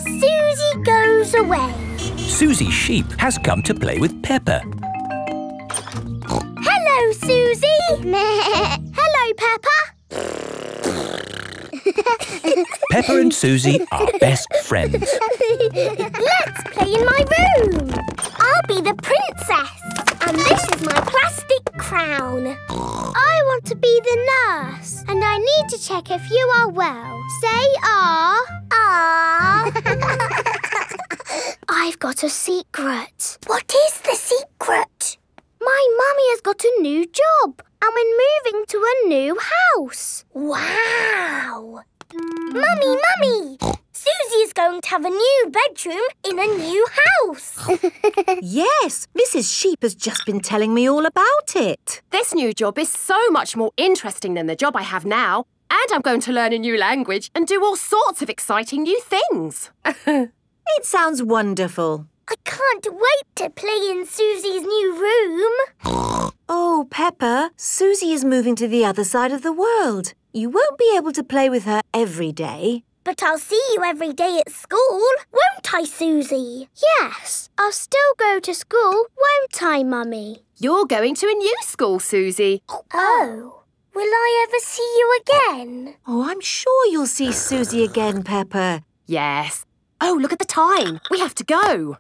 Suzy goes away. Suzy Sheep has come to play with Peppa. Hello, Suzy. Hello, Peppa. Peppa and Suzy are best friends. Let's play in my room. I'll be the princess. And this is my plastic crown. I want to be the nurse. And I need to check if you are well. Say ah. Ah. I've got a secret. What is the secret? My mummy has got a new job. And we're moving to a new house. Wow! Mummy! Suzy is going to have a new bedroom in a new house. Yes, Mrs. Sheep has just been telling me all about it. This new job is so much more interesting than the job I have now. And I'm going to learn a new language and do all sorts of exciting new things. It sounds wonderful. I can't wait to play in Suzy's new room. Oh, Peppa, Suzy is moving to the other side of the world. You won't be able to play with her every day. But I'll see you every day at school, won't I, Suzy? Yes, I'll still go to school, won't I, Mummy? You're going to a new school, Suzy. Oh, will I ever see you again? Oh, I'm sure you'll see Suzy again, Peppa. Yes. Oh, look at the time. We have to go.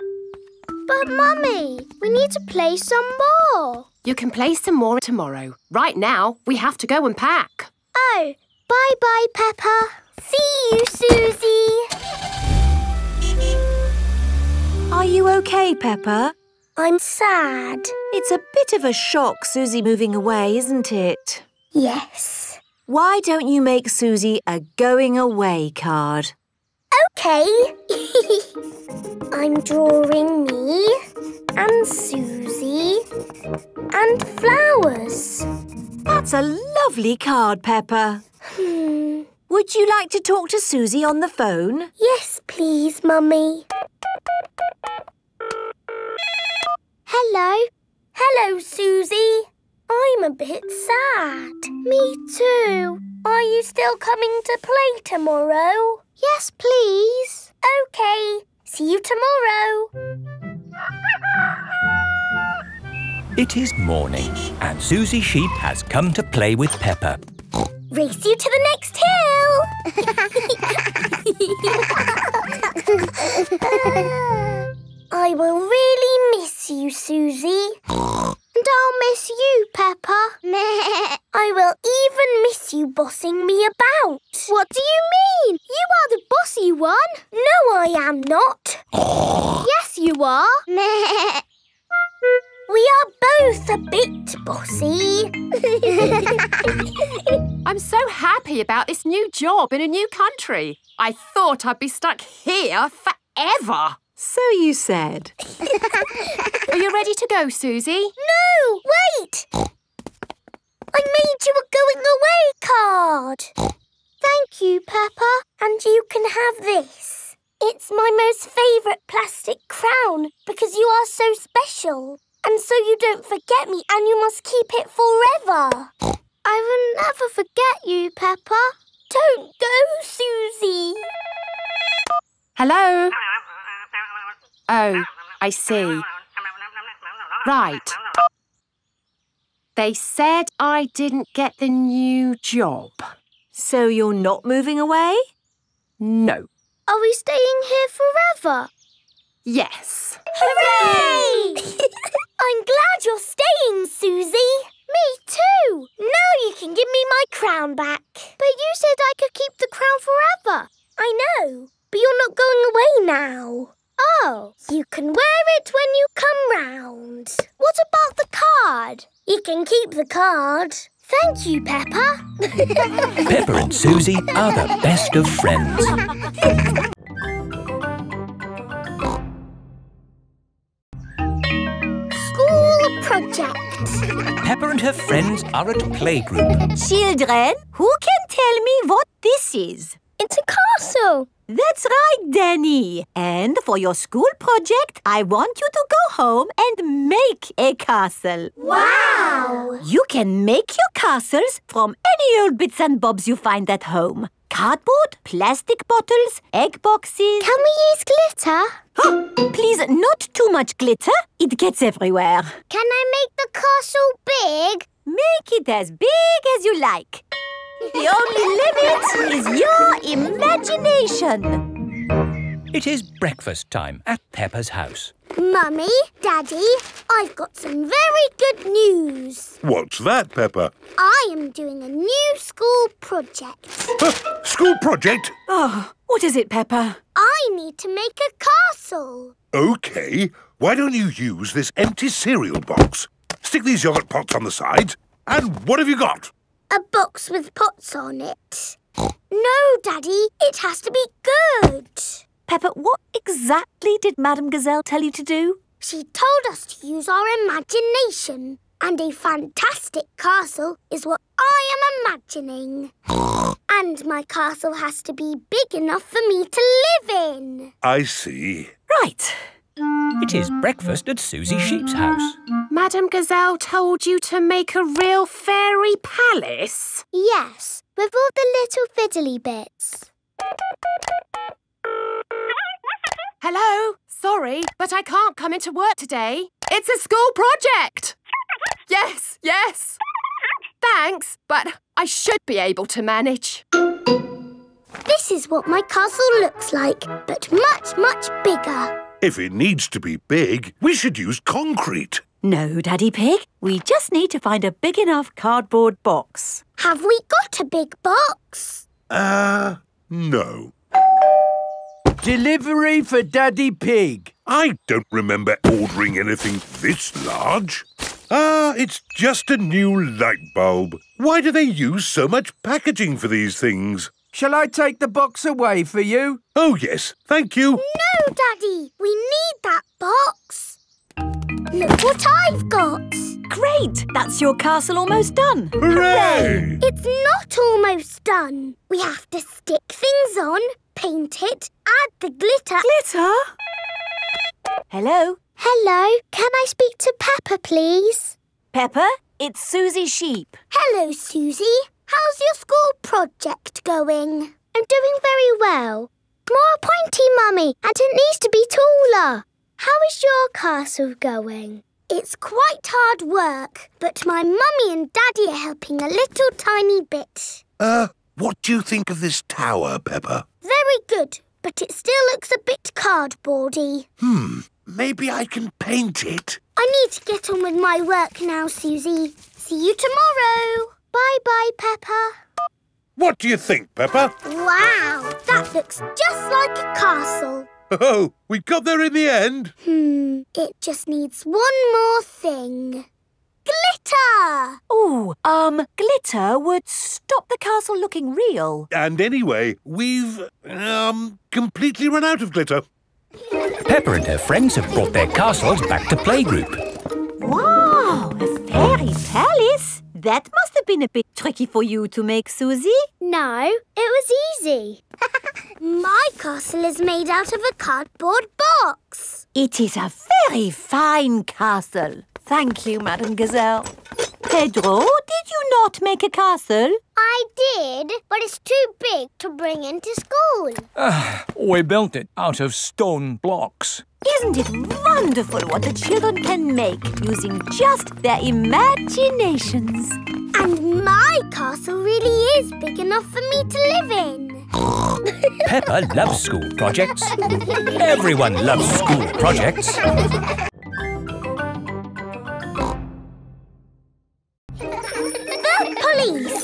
But, Mummy, we need to play some more. You can play some more tomorrow. Right now, we have to go and pack. Oh, bye-bye, Peppa. See you, Suzy. Are you okay, Peppa? I'm sad. It's a bit of a shock, Suzy moving away, isn't it? Yes. Why don't you make Suzy a going away card? OK. I'm drawing me and Suzy and flowers. That's a lovely card, Peppa. Would you like to talk to Suzy on the phone? Yes, please, Mummy. Hello. Hello, Suzy. I'm a bit sad. Me too. Are you still coming to play tomorrow? Yes, please. OK. See you tomorrow. It is morning and Suzy Sheep has come to play with Peppa. Race you to the next hill. I will really miss you, Suzy. And I'll miss you, Peppa. I will even miss you bossing me about. What do you mean? You are the bossy one. No, I am not. Yes, you are. We are both a bit bossy. I'm so happy about this new job in a new country. I thought I'd be stuck here forever. So you said. Are you ready to go, Suzy? No, wait! I made you a going away card. Thank you, Peppa. And you can have this. It's my most favourite plastic crown because you are so special. And so you don't forget me and you must keep it forever. I will never forget you, Peppa. Don't go, Suzy. Hello? Oh, I see. Right. They said I didn't get the new job. So you're not moving away? No. Are we staying here forever? Yes. Hooray! I'm glad you're staying, Suzy. Me too. Now you can give me my crown back. But you said I could keep the crown forever. I know, but you're not going away now. Oh, you can wear it when you come round. What about the card? You can keep the card. Thank you, Peppa. Peppa and Suzy are the best of friends. School project. Peppa and her friends are at playgroup. Children, who can tell me what this is? It's a castle. That's right, Danny. And for your school project, I want you to go home and make a castle. Wow! You can make your castles from any old bits and bobs you find at home. cardboard, plastic bottles, egg boxes. Can we use glitter? Please, not too much glitter. It gets everywhere. Can I make the castle big? Make it as big as you like. The only limit is your imagination. It is breakfast time at Peppa's house. Mummy, Daddy, I've got some very good news. What's that, Peppa? I am doing a new school project. School project? Oh, what is it, Peppa? I need to make a castle. OK. Why don't you use this empty cereal box? Stick these yoghurt pots on the sides. And what have you got? A box with pots on it. No, Daddy, it has to be good. Peppa, what exactly did Madame Gazelle tell you to do? She told us to use our imagination. And a fantastic castle is what I am imagining. And my castle has to be big enough for me to live in. I see. Right. It is breakfast at Suzy Sheep's house. Madame Gazelle told you to make a real fairy palace? Yes, with all the little fiddly bits. Hello? Sorry, but I can't come into work today. It's a school project. Yes, yes. Thanks, but I should be able to manage. This is what my castle looks like, but much, much bigger. If it needs to be big, we should use concrete. No, Daddy Pig. We just need to find a big enough cardboard box. Have we got a big box? No. Delivery for Daddy Pig. I don't remember ordering anything this large. It's just a new light bulb. Why do they use so much packaging for these things? Shall I take the box away for you? Oh, yes, thank you. No, Daddy, we need that box. Look what I've got. Great! That's your castle almost done. Hooray! It's not almost done. We have to stick things on, paint it, add the glitter. Glitter? Hello? Hello, can I speak to Peppa, please? Peppa, it's Suzy Sheep. Hello, Suzy. How's your school project going? I'm doing very well. More pointy, Mummy, and it needs to be taller. How is your castle going? It's quite hard work, but my Mummy and Daddy are helping a little tiny bit. What do you think of this tower, Peppa? Very good, but it still looks a bit cardboardy. Maybe I can paint it. I need to get on with my work now, Suzy. See you tomorrow. Bye-bye, Peppa. What do you think, Peppa? Wow, that looks just like a castle. Oh, we got there in the end. It just needs one more thing. Glitter! Oh, glitter would stop the castle looking real. And anyway, we've, completely run out of glitter. Peppa and her friends have brought their castles back to playgroup. Wow, a fairy palace? That must have been a bit tricky for you to make, Suzy. No, it was easy. My castle is made out of a cardboard box. It is a very fine castle. Thank you, Madame Gazelle. Pedro, did you not make a castle? I did, but it's too big to bring into school. We built it out of stone blocks. Isn't it wonderful what the children can make using just their imaginations? And my castle really is big enough for me to live in. Peppa loves school projects. Everyone loves school projects. The police!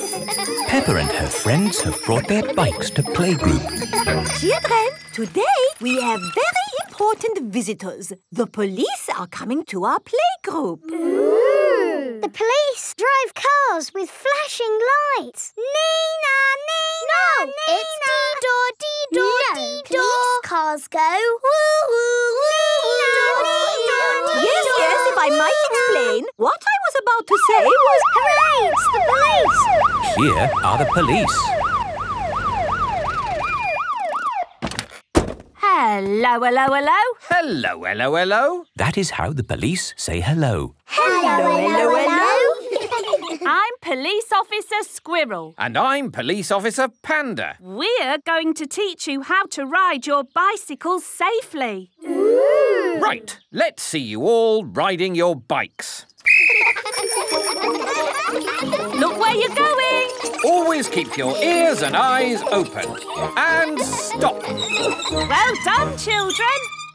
Peppa and her friends have brought their bikes to playgroup. Children, today we have very important visitors. The police are coming to our playgroup. The police drive cars with flashing lights. Nina, Nina, no, Nina. It's dee-door, dee-door, dee-door. Police cars go woo, woo, woo. Yes, if I might explain, what I was about to say was... Hooray, it's the police. Here are the police. Hello, hello, hello. Hello, hello, hello. That is how the police say hello. Hello, hello, hello. I'm Police Officer Squirrel. And I'm Police Officer Panda. We're going to teach you how to ride your bicycles safely. Ooh. Right, let's see you all riding your bikes. Look where you're going. Always keep your ears and eyes open. And stop. Well done, children.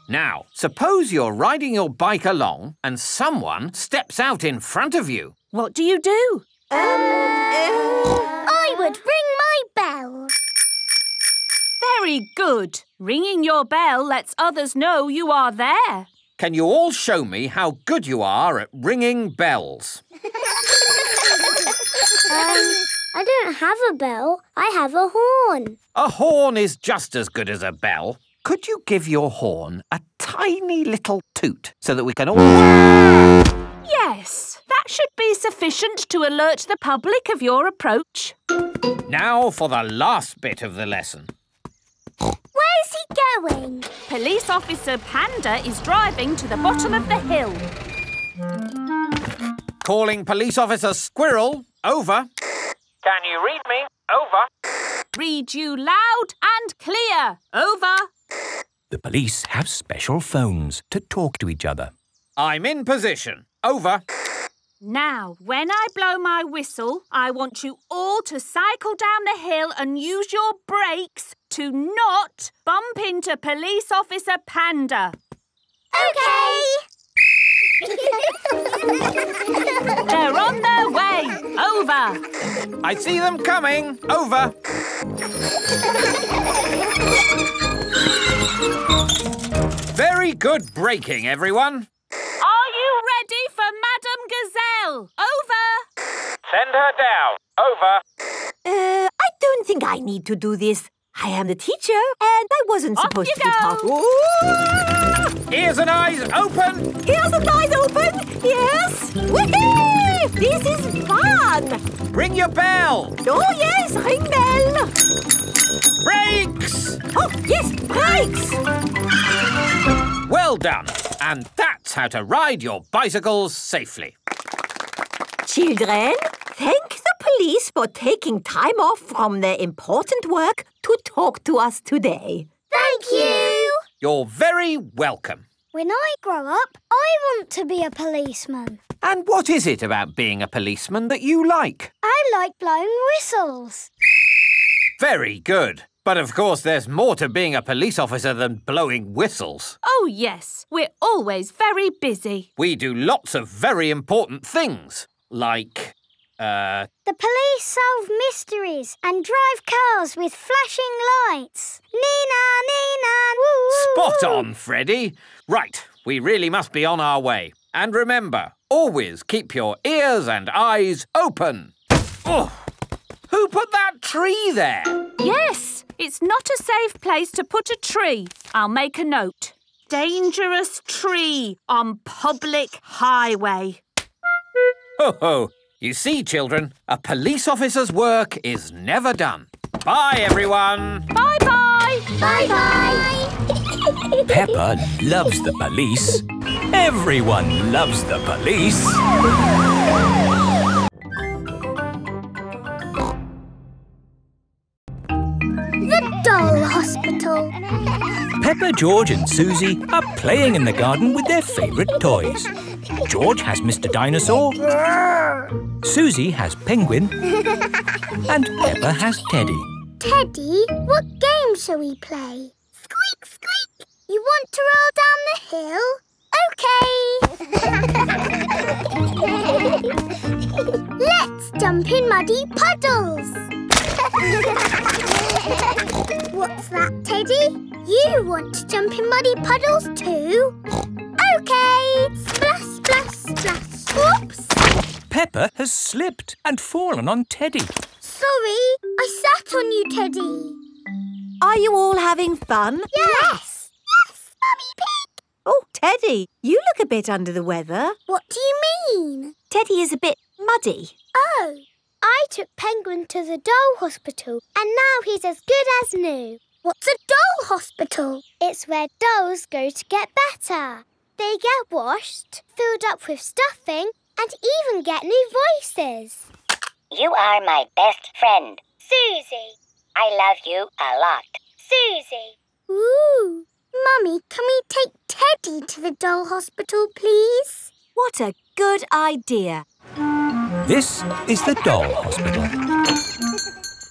Now, suppose you're riding your bike along and someone steps out in front of you. What do you do? I would ring my bell. Very good. Ringing your bell lets others know you are there. Can you all show me how good you are at ringing bells? I don't have a bell. I have a horn. A horn is just as good as a bell. Could you give your horn a tiny little toot so that we can all... Yes, that should be sufficient to alert the public of your approach. Now for the last bit of the lesson. Where's he going? Police Officer Panda is driving to the bottom of the hill. Calling Police Officer Squirrel. Over. Can you read me? Over. Read you loud and clear. Over. The police have special phones to talk to each other. I'm in position. Over. Now, when I blow my whistle, I want you all to cycle down the hill and use your brakes to not bump into Police Officer Panda. OK. They're on their way. Over. I see them coming. Over. Very good braking, everyone. Are you ready for Madame Gazelle? Over. Send her down. Over. I don't think I need to do this. I am the teacher, and I wasn't supposed to be taught. Ears and eyes open. Ears and eyes open. Yes. Whee! This is fun. Ring your bell. Oh, yes, ring bell. Brakes. Oh, yes, brakes. Well done. And that's how to ride your bicycles safely. Children, thank the police for taking time off from their important work to talk to us today. Thank you. You're very welcome. When I grow up, I want to be a policeman. And what is it about being a policeman that you like? I like blowing whistles. Very good. But of course there's more to being a police officer than blowing whistles. Oh, yes. We're always very busy. We do lots of very important things, like... The police solve mysteries and drive cars with flashing lights. Nina, Nina, woo! Spot on, Freddy. Right, we really must be on our way. And remember, always keep your ears and eyes open. Oh, who put that tree there? Yes, it's not a safe place to put a tree. I'll make a note. Dangerous tree on public highway. Ho ho. You see, children, a police officer's work is never done. Bye, everyone. Bye-bye. Bye-bye. Peppa loves the police. Everyone loves the police. The doll hospital. Peppa, George and Suzy are playing in the garden with their favourite toys. George has Mr. Dinosaur, Suzy has Penguin, and Peppa has Teddy. Teddy, what game shall we play? Squeak, squeak. You want to roll down the hill? OK. Let's jump in muddy puddles. What's that, Teddy? You want to jump in muddy puddles too? OK. Splash, splash, splash. Whoops. Peppa has slipped and fallen on Teddy. Sorry, I sat on you, Teddy. Are you all having fun? Yes. Yes, Mummy Pig. Oh, Teddy, you look a bit under the weather. What do you mean? Teddy is a bit muddy. Oh, I took Penguin to the doll hospital and now he's as good as new. What's a doll hospital? It's where dolls go to get better. They get washed, filled up with stuffing and even get new voices. You are my best friend. Suzy. I love you a lot. Suzy. Ooh. Mummy, can we take Teddy to the doll hospital, please? What a good idea. This is the doll hospital.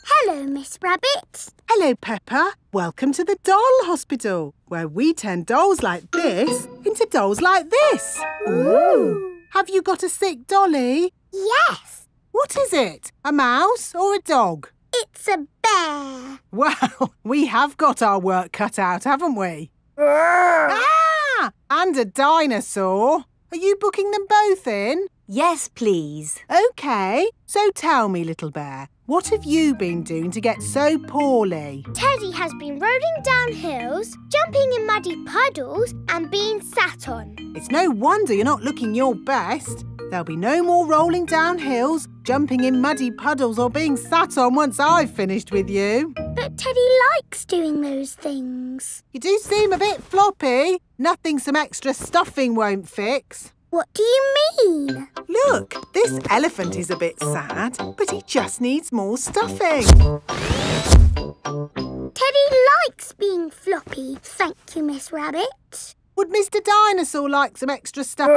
Hello, Miss Rabbit. Hello, Peppa. Welcome to the doll hospital, where we turn dolls like this into dolls like this. Ooh. Have you got a sick dolly? Yes. What is it? A mouse or a dog? It's a bear. Well, we have got our work cut out, haven't we? Ah! And a dinosaur. Are you booking them both in? Yes, please. OK. So tell me, little bear, what have you been doing to get so poorly? Teddy has been rolling down hills, jumping in muddy puddles and being sat on. It's no wonder you're not looking your best. There'll be no more rolling down hills, jumping in muddy puddles or being sat on once I've finished with you. But Teddy likes doing those things. You do seem a bit floppy. Nothing some extra stuffing won't fix. What do you mean? Look, this elephant is a bit sad, but he just needs more stuffing. Teddy likes being floppy, thank you, Miss Rabbit. Would Mr. Dinosaur like some extra stuff?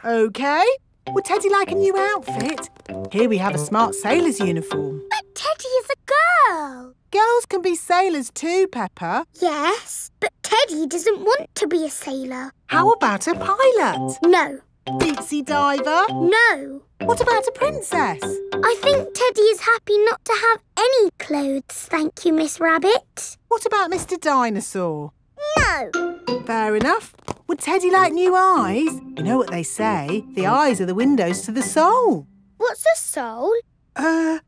OK. Would Teddy like a new outfit? Here we have a smart sailor's uniform. But Teddy is a girl. Girls can be sailors too, Peppa. Yes, but Teddy doesn't want to be a sailor. How about a pilot? No. Deep-sea diver? No. What about a princess? I think Teddy is happy not to have any clothes, thank you, Miss Rabbit. What about Mr. Dinosaur? No. Fair enough. Would Teddy like new eyes? You know what they say, the eyes are the windows to the soul. What's a soul?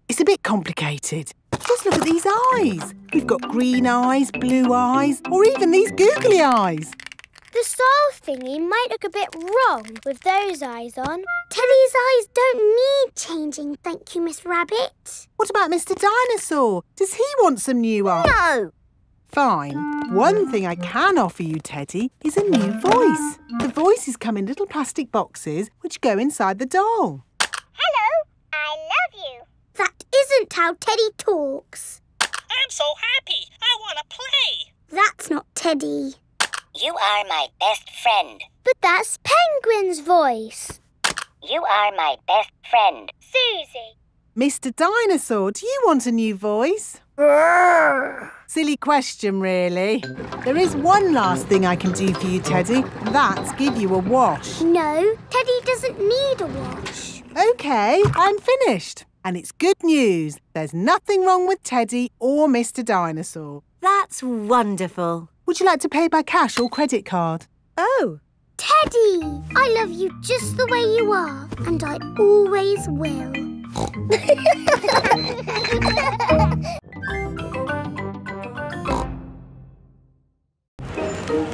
It's a bit complicated. Just look at these eyes. We've got green eyes, blue eyes, or even these googly eyes. The soul thingy might look a bit wrong with those eyes on. Teddy's eyes don't need changing, thank you, Miss Rabbit. What about Mr. Dinosaur? Does he want some new eyes? No. Fine. One thing I can offer you, Teddy, is a new voice. The voices come in little plastic boxes which go inside the doll. Hello, I love you. That isn't how Teddy talks. I'm so happy. I want to play. That's not Teddy. You are my best friend. But that's Penguin's voice. You are my best friend. Suzy. Mr. Dinosaur, do you want a new voice? Silly question, really. There is one last thing I can do for you, Teddy, and that's give you a wash. No, Teddy doesn't need a wash. OK, I'm finished. And it's good news. There's nothing wrong with Teddy or Mr. Dinosaur. That's wonderful. Would you like to pay by cash or credit card? Oh. Teddy, I love you just the way you are, and I always will.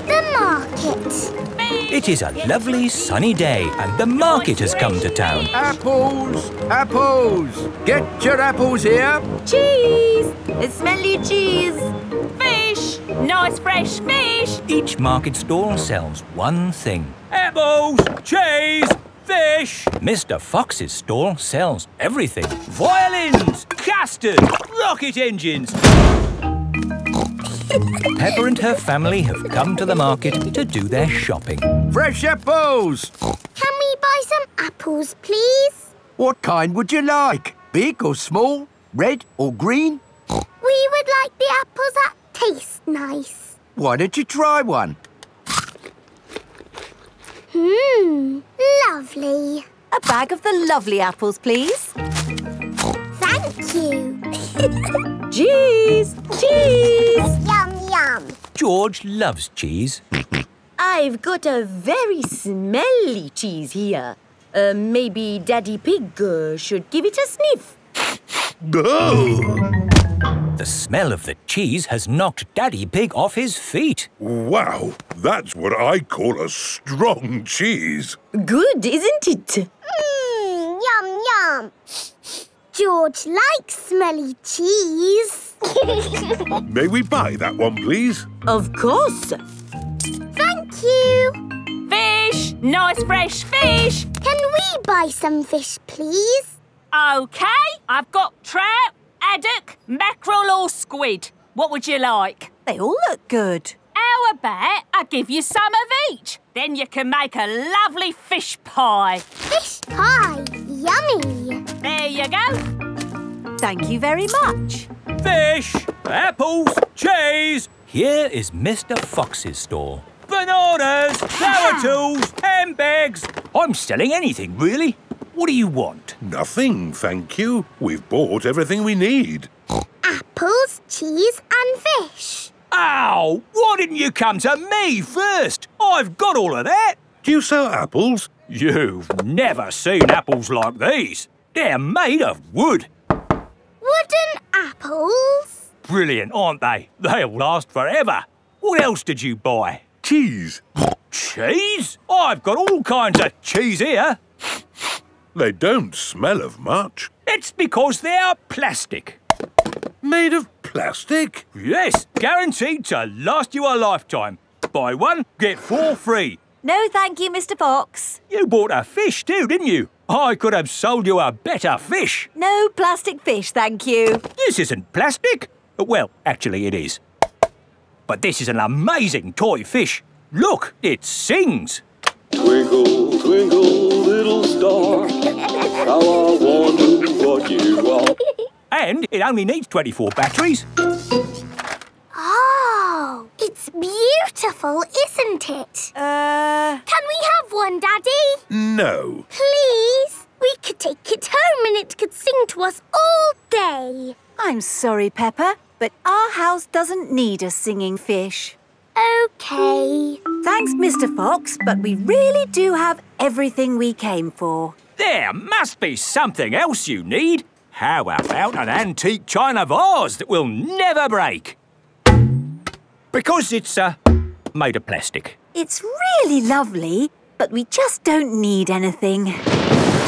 The market. It is a lovely sunny day and the market has come to town. Apples! Apples! Get your apples here! Cheese! Smelly cheese! Fish! Nice fresh fish! Each market stall sells one thing. Apples! Cheese! Fish! Mr. Fox's stall sells everything. Violins! Casters! Rocket engines! Peppa and her family have come to the market to do their shopping. Fresh apples! Can we buy some apples, please? What kind would you like? Big or small? Red or green? We would like the apples that taste nice. Why don't you try one? Lovely. A bag of the lovely apples, please. Thank you. Cheese! Cheese! Yum, yum. George loves cheese. I've got a very smelly cheese here. Maybe Daddy Pig should give it a sniff. The smell of the cheese has knocked Daddy Pig off his feet. Wow, that's what I call a strong cheese. Good, isn't it? Yum, yum. George likes smelly cheese. May we buy that one, please? Of course. Thank you. Fish! Nice fresh fish! Can we buy some fish, please? OK, I've got trout, haddock, mackerel or squid. What would you like? They all look good. How about I give you some of each? Then you can make a lovely fish pie. Fish pie, yummy. There you go. Thank you very much. Fish, apples, cheese. Here is Mr. Fox's store. Bananas, flower tools, handbags. I'm selling anything, really. What do you want? Nothing, thank you. We've bought everything we need. Apples, cheese and fish. Ow! Why didn't you come to me first? I've got all of that. Do you sell apples? You've never seen apples like these. They're made of wood. Wooden apples? Brilliant, aren't they? They'll last forever. What else did you buy? Cheese. Cheese? I've got all kinds of cheese here. They don't smell of much. It's because they're plastic. Made of plastic? Yes, guaranteed to last you a lifetime. Buy one, get 4 free. No, thank you, Mr. Fox. You bought a fish too, didn't you? I could have sold you a better fish. No plastic fish, thank you. This isn't plastic. Well, actually it is. But this is an amazing toy fish. Look, it sings. Twinkle, twinkle, little star, how I wonder what you are. And it only needs 24 batteries. Oh, it's beautiful, isn't it? Can we have one, Daddy? No. Please? We could take it home and it could sing to us all day. I'm sorry, Peppa, but our house doesn't need a singing fish. OK. Thanks, Mr. Fox, but we really do have everything we came for. There must be something else you need. How about an antique china vase that will never break? Because it's made of plastic. It's really lovely, but we just don't need anything.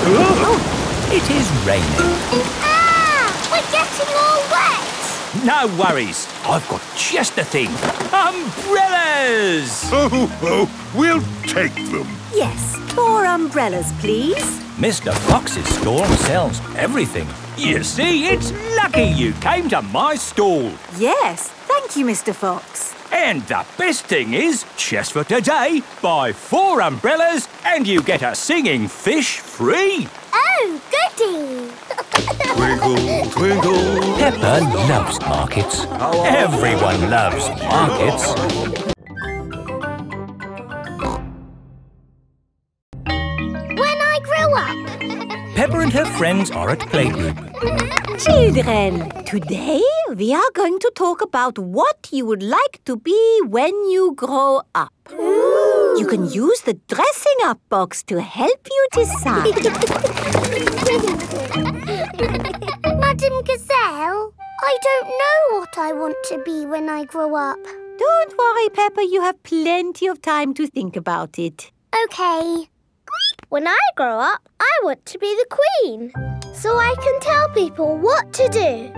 Oh, it is raining. Ah! We're getting all wet! No worries. I've got just the thing. Umbrellas! Oh, we'll take them. Yes, 4 umbrellas, please. Mr. Fox's store sells everything. You see, it's lucky you came to my stall. Yes, thank you, Mr. Fox. And the best thing is, just for today, buy 4 umbrellas and you get a singing fish free. Oh, goody! Twinkle, twinkle. Peppa loves markets. Everyone loves markets. When I grow up. Peppa and her friends are at playgroup. Children, today we are going to talk about what you would like to be when you grow up. Ooh. You can use the dressing up box to help you decide. Madam Gazelle, I don't know what I want to be when I grow up. Don't worry, Peppa, you have plenty of time to think about it. OK. When I grow up, I want to be the Queen, so I can tell people what to do.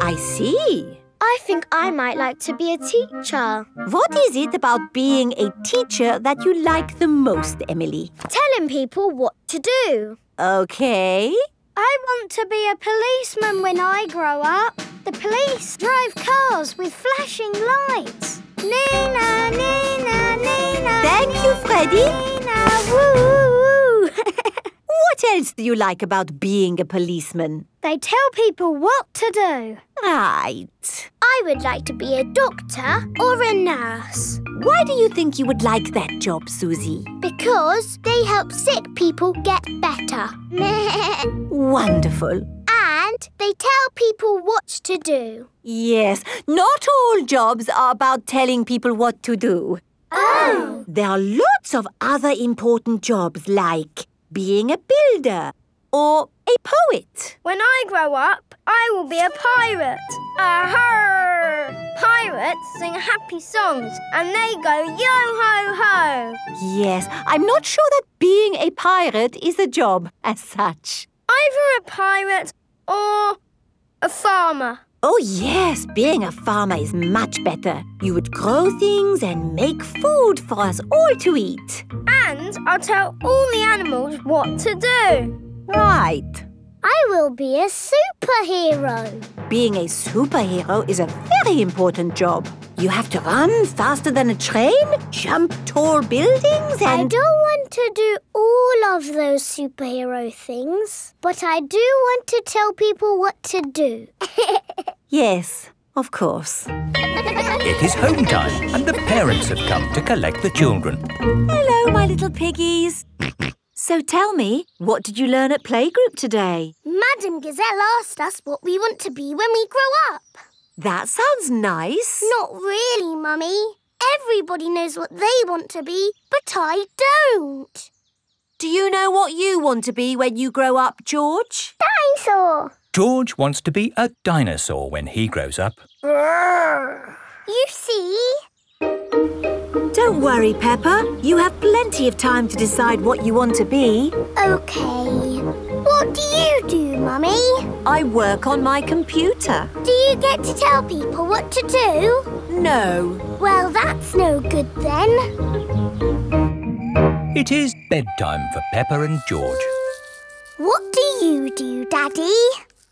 I see. I think I might like to be a teacher. What is it about being a teacher that you like the most, Emily? Telling people what to do. OK. I want to be a policeman when I grow up. The police drive cars with flashing lights. Nina, Nina, Nina. Thank you, Freddy. Nina, woo. What else do you like about being a policeman? They tell people what to do. Right. I would like to be a doctor or a nurse. Why do you think you would like that job, Suzy? Because they help sick people get better. Wonderful. And they tell people what to do. Yes, not all jobs are about telling people what to do. Oh! There are lots of other important jobs like being a builder or a poet. When I grow up, I will be a pirate. Aha! Pirates sing happy songs and they go yo-ho-ho. Yes, I'm not sure that being a pirate is a job as such. Either a pirate or a farmer. Oh yes, being a farmer is much better. You would grow things and make food for us all to eat. And I'll tell all the animals what to do. Right. I will be a superhero. Being a superhero is a very important job. You have to run faster than a train, jump tall buildings I and... don't want to do all of those superhero things, but I do want to tell people what to do. Yes, of course. It is home time and the parents have come to collect the children. Hello, my little piggies. So tell me, what did you learn at playgroup today? Madam Gazelle asked us what we want to be when we grow up. That sounds nice. Not really, Mummy. Everybody knows what they want to be, but I don't. Do you know what you want to be when you grow up, George? Dinosaur. George wants to be a dinosaur when he grows up. You see? Don't worry, Peppa. You have plenty of time to decide what you want to be. OK. What do you do, Mummy? I work on my computer. Do you get to tell people what to do? No. Well, that's no good then. It is bedtime for Peppa and George. What do you do, Daddy?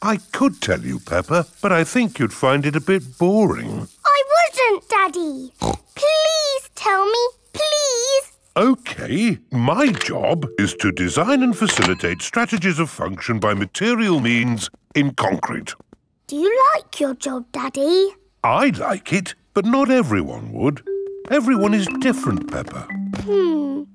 I could tell you, Peppa, but I think you'd find it a bit boring. I wouldn't, Daddy. Please tell me, please. OK, my job is to design and facilitate strategies of function by material means in concrete. Do you like your job, Daddy? I like it, but not everyone would. Everyone is different, Peppa.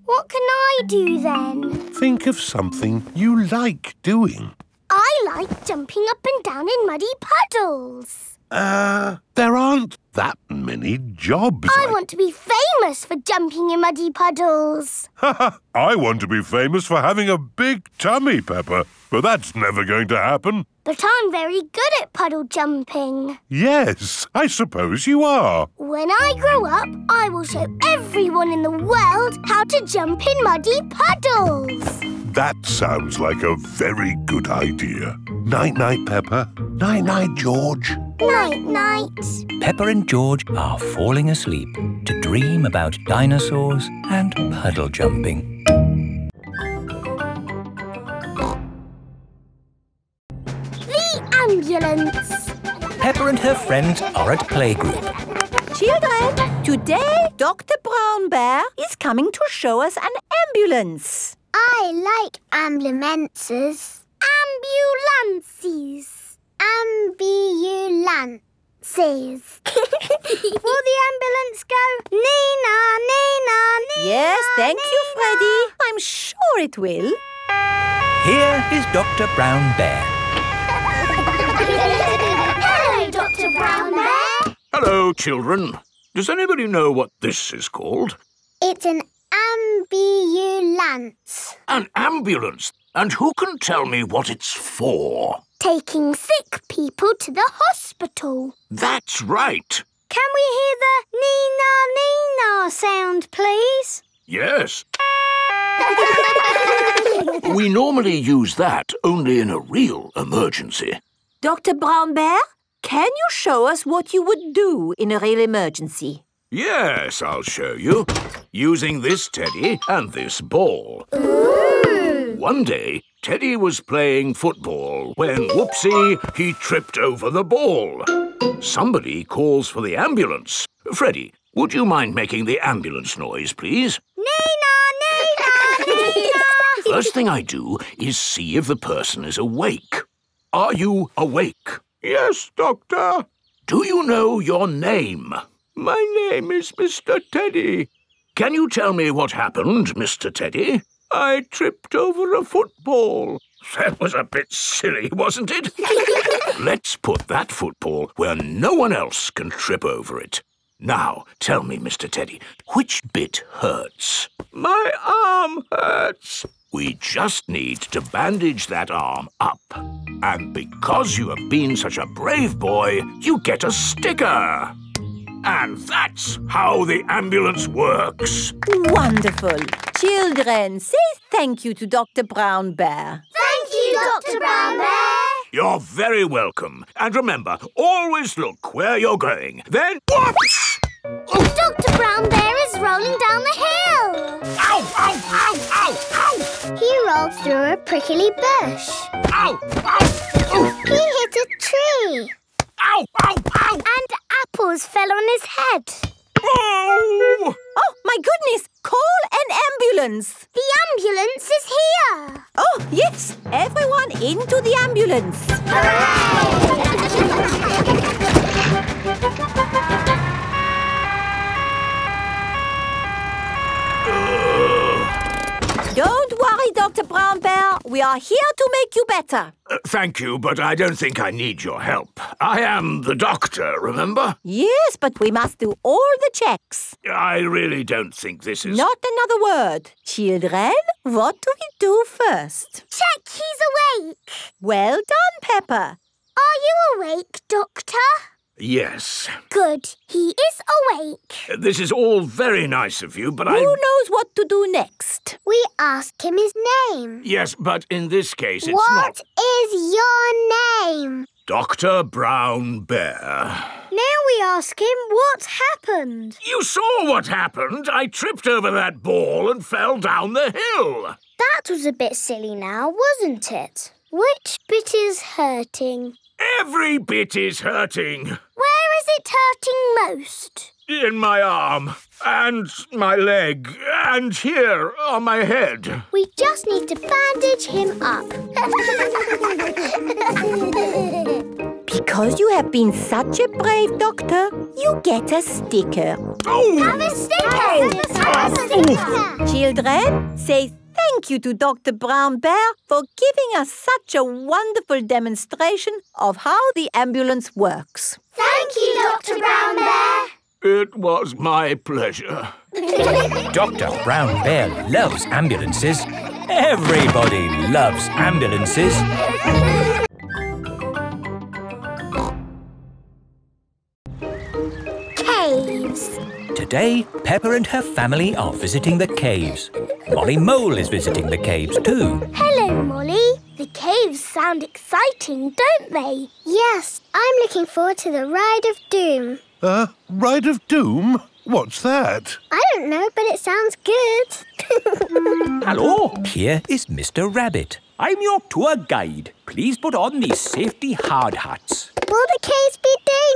What can I do then? Think of something you like doing. I like jumping up and down in muddy puddles. There aren't that many jobs. I want to be famous for jumping in muddy puddles. I want to be famous for having a big tummy, Peppa, but that's never going to happen. But I'm very good at puddle jumping. Yes, I suppose you are. When I grow up, I will show everyone in the world how to jump in muddy puddles. That sounds like a very good idea. Night-night, Peppa. Night-night, George. Night-night. Peppa and George are falling asleep to dream about dinosaurs and puddle jumping. The ambulance. Peppa and her friends are at playgroup. Children, today Dr. Brown Bear is coming to show us an ambulance. I like ambulances. Ambulances. Ambulances. Will the ambulance go? Nina, Nina, Nina. Yes, thank Nina. you, Freddy. I'm sure it will. Here is Dr. Brown Bear. Hello, Dr. Brown Bear. Hello, children. Does anybody know what this is called? It's an ambulance. An ambulance? And who can tell me what it's for? Taking sick people to the hospital. That's right. Can we hear the Nina, Nina sound, please? Yes. We normally use that only in a real emergency. Dr. Brown Bear, can you show us what you would do in a real emergency? Yes, I'll show you. Using this teddy and this ball. Ooh. One day, Teddy was playing football when, whoopsie, he tripped over the ball. Somebody calls for the ambulance. Freddy, would you mind making the ambulance noise, please? Nina, Nina, Nina. First thing I do is see if the person is awake. Are you awake? Yes, Doctor. Do you know your name? My name is Mr. Teddy. Can you tell me what happened, Mr. Teddy? I tripped over a football. That was a bit silly, wasn't it? Let's put that football where no one else can trip over it. Now, tell me, Mr. Teddy, which bit hurts? My arm hurts. We just need to bandage that arm up. And because you have been such a brave boy, you get a sticker. And that's how the ambulance works. Wonderful. Children, say thank you to Dr. Brown Bear. Thank you, Dr. Brown Bear. You're very welcome. And remember, always look where you're going. Then, whoops! Dr. Brown Bear is rolling down the hill. Ow, ow, ow, ow, ow! He rolled through a prickly bush. Ow! Ow! He hit a tree. Ow! Ow! Ow! And apples fell on his head. Oh! Oh, my goodness! Call an ambulance! The ambulance is here! Oh, yes! Everyone into the ambulance! Don't worry, Dr. Brown Bear. We are here to make you better. Thank you, but I don't think I need your help. I am the doctor, remember? Yes, but we must do all the checks. I really don't think this is... Not another word. Children, what do we do first? Check he's awake. Well done, Peppa. Are you awake, Doctor? Yes. Good. He is awake. This is all very nice of you, but Who knows what to do next? We ask him his name. Yes, but in this case it's What is your name? Dr. Brown Bear. Now we ask him what happened. You saw what happened. I tripped over that ball and fell down the hill. That was a bit silly now, wasn't it? Which bit is hurting? Every bit is hurting. Where is it hurting most? In my arm, and my leg, and here on my head. We just need to bandage him up. Because you have been such a brave doctor, you get a sticker. Oh! Have a sticker! Have a sticker! Children, say thank you to Dr. Brown Bear for giving us such a wonderful demonstration of how the ambulance works. Thank you, Dr. Brown Bear. It was my pleasure. Dr. Brown Bear loves ambulances. Everybody loves ambulances. Caves. Today, Peppa and her family are visiting the caves. Molly Mole is visiting the caves too. Hello, Molly. The caves sound exciting, don't they? Yes, I'm looking forward to the Ride of Doom. Ride of Doom? What's that? I don't know, but it sounds good. Hello, here is Mr. Rabbit. I'm your tour guide. Please put on these safety hard hats. Will the caves be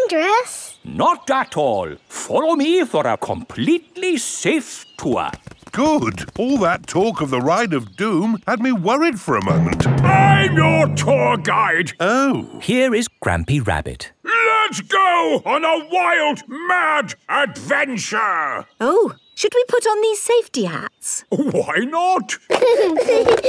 dangerous? Not at all. Follow me for a completely safe tour. Good. All that talk of the Ride of Doom had me worried for a moment. I'm your tour guide. Oh. Here is Grampy Rabbit. Let's go on a wild, mad adventure. Oh, should we put on these safety hats? Why not?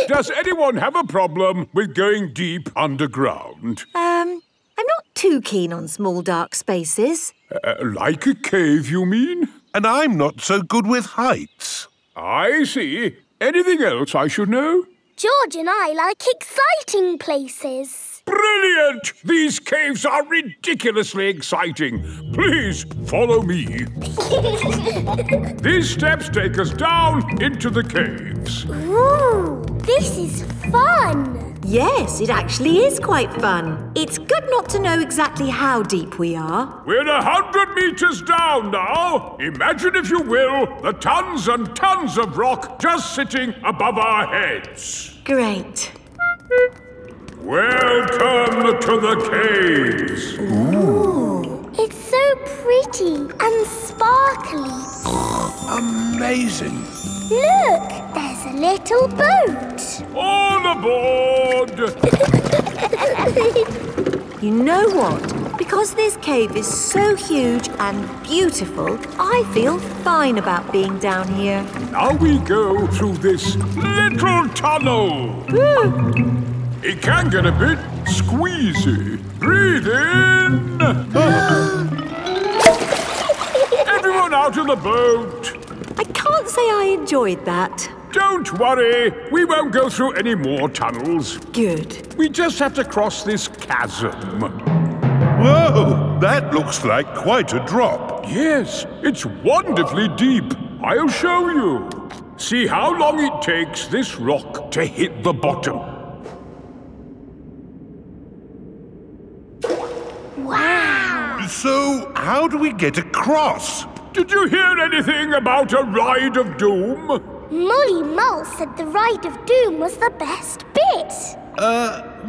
Does anyone have a problem with going deep underground? I'm not too keen on small dark spaces. Like a cave, you mean? And I'm not so good with heights. I see. Anything else I should know? George and I like exciting places. Brilliant! These caves are ridiculously exciting. Please follow me. These steps take us down into the caves. Ooh, this is fun. Yes, it actually is quite fun. It's good not to know exactly how deep we are. We're 100 meters down now. Imagine, if you will, the tons and tons of rock just sitting above our heads. Great. Welcome to the caves. Ooh, it's so pretty and sparkly. Amazing. Look, there's a little boat. All aboard! You know what? Because this cave is so huge and beautiful, I feel fine about being down here. Now we go through this little tunnel. It can get a bit squeezy. Breathe in. Everyone out of the boat. I can't say I enjoyed that. Don't worry. We won't go through any more tunnels. Good. We just have to cross this chasm. Whoa, that looks like quite a drop. Yes, it's wonderfully deep. I'll show you. See how long it takes this rock to hit the bottom. Wow. So, how do we get across? Did you hear anything about a Ride of Doom? Molly Mole said the Ride of Doom was the best bit.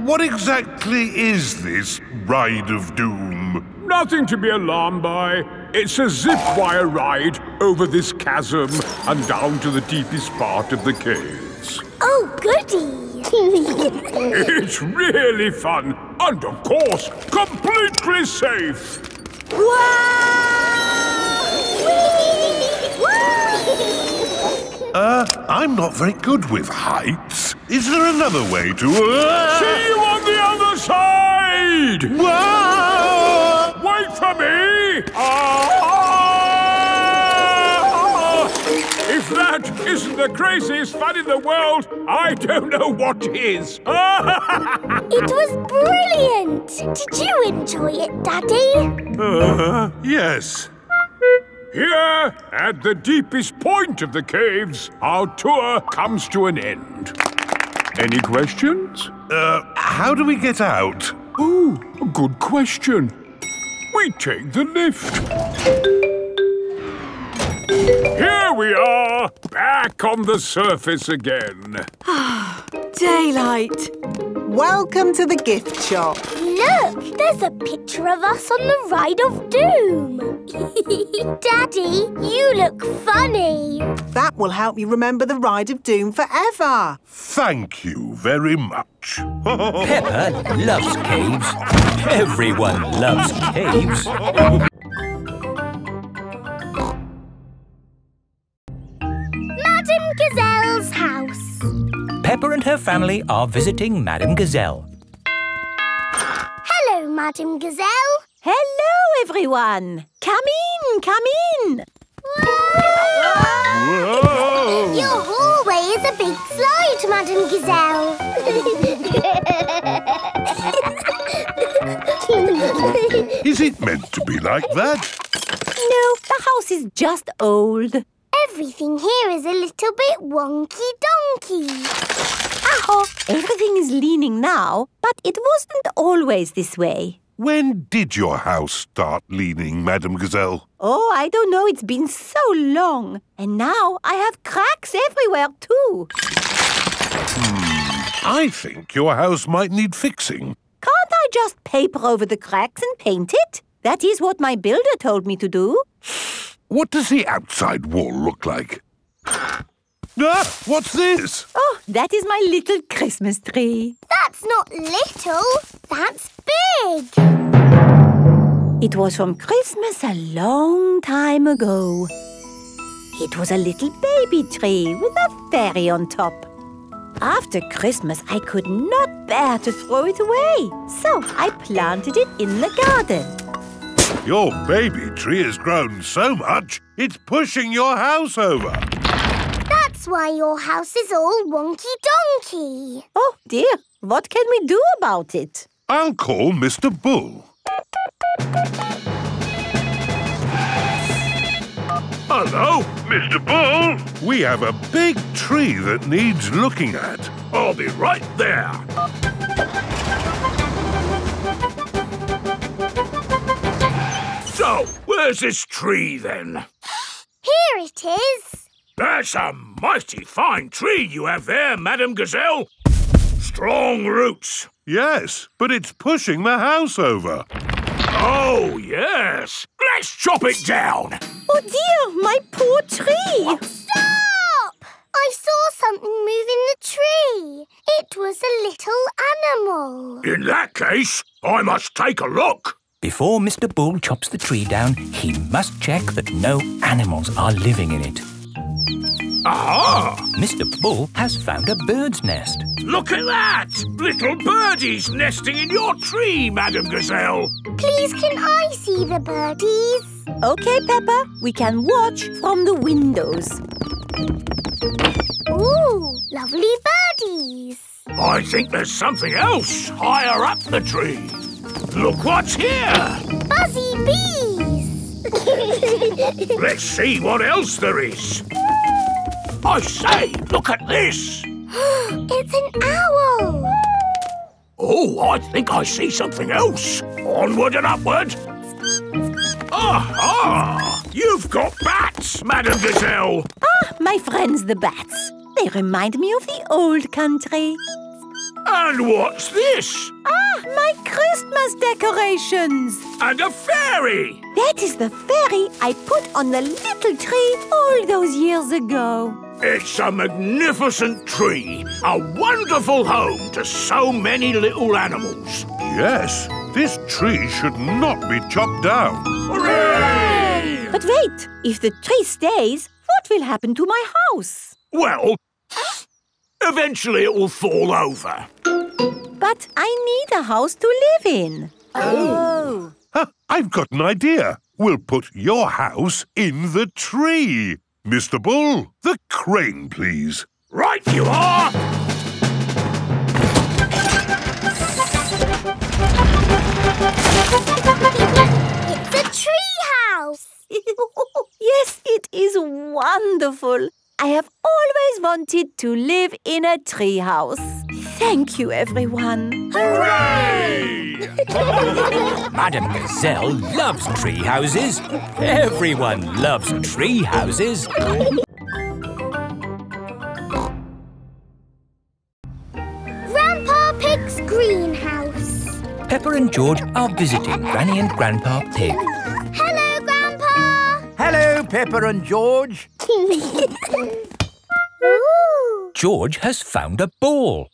What exactly is this Ride of Doom? Nothing to be alarmed by. It's a zip wire ride over this chasm and down to the deepest part of the caves. Oh, goody! It's really fun and, of course, completely safe. I'm not very good with heights. Is there another way to... See you on the other side! Whoa! Wait for me! If that isn't the craziest fun in the world, I don't know what is. It was brilliant! Did you enjoy it, Daddy? Yes. Here, at the deepest point of the caves, our tour comes to an end. Any questions? How do we get out? Oh, a good question. We take the lift. Here we are, back on the surface again. Daylight. Welcome to the gift shop. Look, there's a picture of us on the Ride of Doom. Daddy, you look funny. That will help you remember the Ride of Doom forever. Thank you very much. Peppa loves caves. Everyone loves caves. Madame Gazelle's house. Peppa and her family are visiting Madame Gazelle. Hello, Madame Gazelle. Hello, everyone. Come in. Whoa! Your hallway is a big slide, Madame Gazelle. Is it meant to be like that? No, the house is just old. Everything here is a little bit wonky-donkey. Oh, everything is leaning now, but it wasn't always this way. When did your house start leaning, Madame Gazelle? Oh, I don't know. It's been so long. And now I have cracks everywhere, too. I think your house might need fixing. Can't I just paper over the cracks and paint it? That is what my builder told me to do. What does the outside wall look like? Ah, what's this? Oh, that is my little Christmas tree. That's not little, that's big. It was from Christmas a long time ago. It was a little baby tree with a fairy on top. After Christmas, I could not bear to throw it away, so I planted it in the garden. Your baby tree has grown so much, it's pushing your house over. That's why your house is all wonky-donkey. Oh, dear. What can we do about it? I'll call Mr. Bull. Hello? Mr. Bull, we have a big tree that needs looking at. I'll be right there. So, where's this tree, then? Here it is. That's a mighty fine tree you have there, Madame Gazelle. Strong roots. Yes, but it's pushing the house over. Oh, yes. Let's chop it down. Oh, dear, my poor tree. Stop! I saw something move in the tree. It was a little animal. In that case, I must take a look. Before Mr. Bull chops the tree down, he must check that no animals are living in it. Aha! Mr. Bull has found a bird's nest. Look at that! Little birdies nesting in your tree, Madame Gazelle. Please, can I see the birdies? OK, Peppa. We can watch from the windows. Ooh, lovely birdies. I think there's something else higher up the tree. Look what's here! Buzzy bees! Let's see what else there is. I say, look at this! It's an owl! Oh, I think I see something else. Onward and upward. Aha! You've got bats, Madame Gazelle. Ah, My friends the bats. They remind me of the old country. And what's this? Ah, my Christmas decorations. And a fairy. That is the fairy I put on the little tree all those years ago. It's a magnificent tree. A wonderful home to so many little animals. Yes, this tree should not be chopped down. Hooray! But wait, if the tree stays, what will happen to my house? Well, eventually it will fall over. But I need a house to live in. Oh. I've got an idea. We'll put your house in the tree. Mr. Bull, the crane, please. Right you are! It's a tree house! Yes, it is wonderful. I have always wanted to live in a tree house. Thank you, everyone. Hooray! Madame Gazelle loves tree houses. Everyone loves tree houses. Grandpa Pig's greenhouse. Peppa and George are visiting Granny and Grandpa Pig. Hello, Grandpa. Hello, Peppa and George. Ooh. George has found a ball.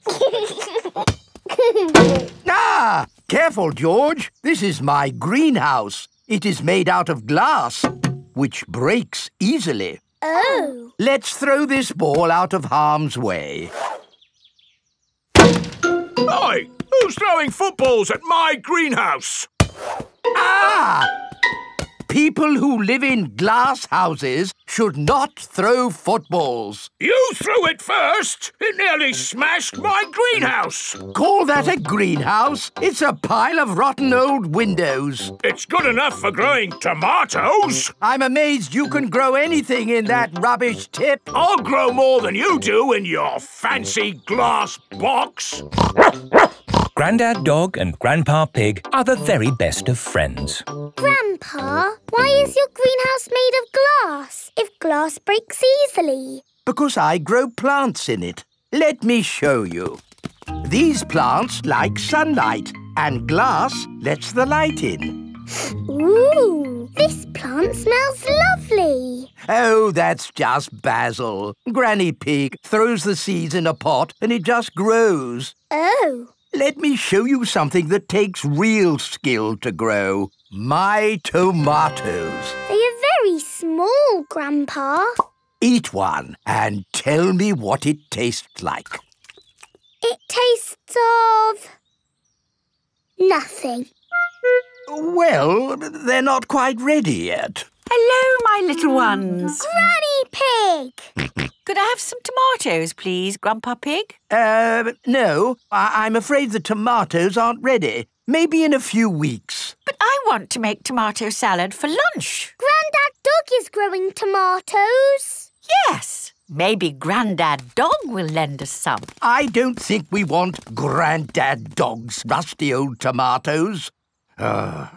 Ah! Careful, George. This is my greenhouse. It is made out of glass, which breaks easily. Oh. Let's throw this ball out of harm's way. Oi! Who's throwing footballs at my greenhouse? Ah! People who live in glass houses should not throw footballs. You threw it first. It nearly smashed my greenhouse. Call that a greenhouse? It's a pile of rotten old windows. It's good enough for growing tomatoes. I'm amazed you can grow anything in that rubbish tip. I'll grow more than you do in your fancy glass box. Grandad Dog and Grandpa Pig are the very best of friends. Grandpa, why is your greenhouse made of glass if glass breaks easily? Because I grow plants in it. Let me show you. These plants like sunlight, and glass lets the light in. Ooh, this plant smells lovely. Oh, that's just basil. Granny Pig throws the seeds in a pot and it just grows. Oh. Let me show you something that takes real skill to grow. My tomatoes. They are very small, Grandpa. Eat one and tell me what it tastes like. It tastes of... nothing. Well, they're not quite ready yet. Hello, my little ones. Granny Pig! Could I have some tomatoes, please, Grandpa Pig? No. I'm afraid the tomatoes aren't ready. Maybe in a few weeks. But I want to make tomato salad for lunch. Grandad Dog is growing tomatoes. Yes. Maybe Grandad Dog will lend us some. I don't think we want Grandad Dog's rusty old tomatoes. Cooey!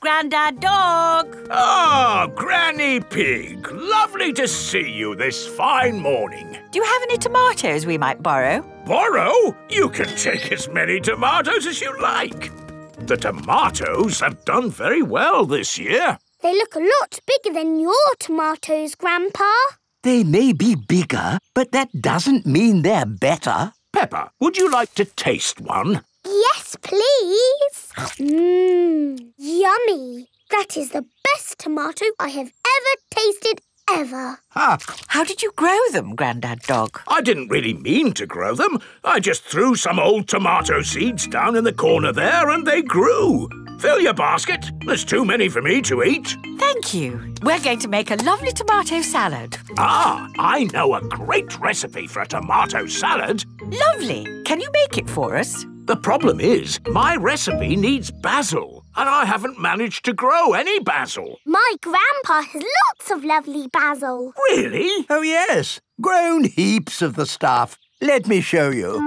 Grandad Dog! Ah, Granny Pig. Lovely to see you this fine morning. Do you have any tomatoes we might borrow? Borrow? You can take as many tomatoes as you like. The tomatoes have done very well this year. They look a lot bigger than your tomatoes, Grandpa. They may be bigger, but that doesn't mean they're better. Peppa, would you like to taste one? Yes, please. Yummy. That is the best tomato I have ever tasted ever. How did you grow them, Grandad Dog? I didn't really mean to grow them. I just threw some old tomato seeds down in the corner there and they grew. Fill your basket. There's too many for me to eat. Thank you. We're going to make a lovely tomato salad. Ah, I know a great recipe for a tomato salad. Lovely. Can you make it for us? The problem is, my recipe needs basil, and I haven't managed to grow any basil. My grandpa has lots of lovely basil. Really? Oh, yes. Grown heaps of the stuff. Let me show you.